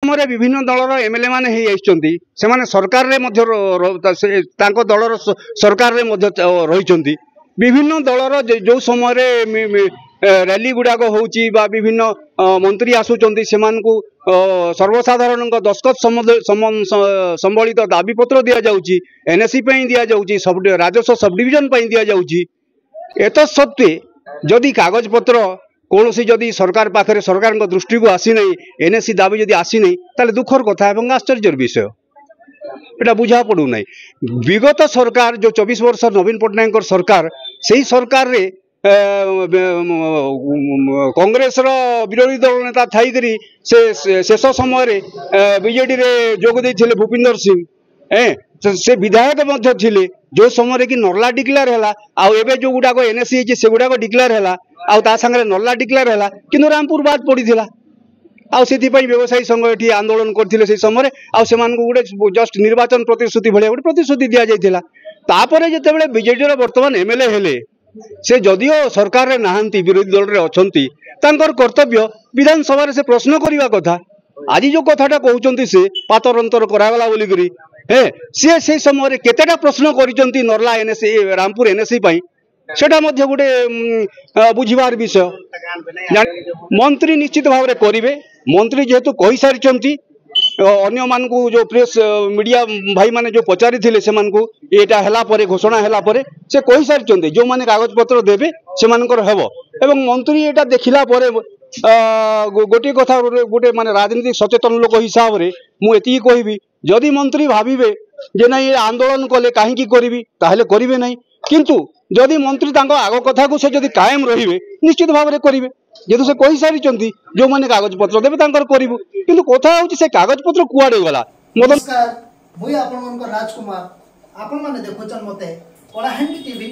समय विभिन्न दलर एमएलए माने से सरकार रे दलर सरकार रे रही विभिन्न दलर जो समय रैली गुड़ाक होची बा विभिन्न मंत्री आसुचंती सेमानकु सर्वसाधारण दस्खत संबलित दाबी पत्र दिया जाउची एनएससी पई दिया जाउची सब राजस्व सब डिविजन पई दिया जाउची एत सत्वे जदि कागज पत्र कौन सी जदि सरकार पाखे सरकार दृष्टि को आसी नहीं एनएससी दाबी जदि आसी नहीं ताले दुखर कथा एवं आश्चर्यर विषय एटा बुझा पड़ू ना विगत सरकार जो 24 वर्ष नवीन पट्टनायक सरकार से सरकार रे कांग्रेस विरोधी दल नेता थी शेष समय बीजेडी रे जोग देइथिले भूपिंदर सिंह से विधायक थिले जो समय कि नर्ला डिक्लेयर है आबे जो गुड़ाक एनएससी से गुड़ाक डिक्लेयर है आ सांगे नर्ला डिक्लेयर है कि रामपुर बाद पड़ा से व्यवसायी संघ ये आंदोलन करते से समय गोटे जस्ट निर्वाचन प्रतिश्रुति भाया गोटे प्रतिश्रुति दि जापर जिते बीजेडी बर्तमान एमएलए हेले से जदियो सरकार रे नहांती विरोधी दल रे अछंती तांकर कर्तव्य विधानसभा से प्रश्न करने कथा आज जो कथाटा कहते से पातर अंतर करागला बोलिकी सी से समय केतेटा प्रश्न करिसंती नर्ला एनएससी रामपुर एनएससी सेटा मध्य गोटे बुझिबार विषय मंत्री निश्चित भाव में करेंगे मंत्री जेहेतु कही सारी अन्य मानकु जो प्रेस मीडिया भाई माने जो पचारि थिले से मानकु एटा हला परे घोषणा हला परे से कही सारी जो माने कागज पत्र देबे से मानकर हेबो एवं मंत्री एटा देखिला परे गोटे कथा गोटे माने राजनीतिक सचेतन लोक हिसाब रे मु एति कहबी जदि मंत्री भाविबे जे ना ये आंदोलन कले काहेकि करिवि ताहले करिवे नहीं किंतु जदि मंत्री तांको आगो कथा को से जदि कायम रहिबे निश्चित भाव में करिवे जेतु से कही सारी जो माने कागज पत्र देबे तांकर करिवु किंतु कथा होची से कागज पत्र कुआडे गला नमस्कार मुई आपन राजकुमार आपन माने देखोचन मते कलाहांडी टीवी।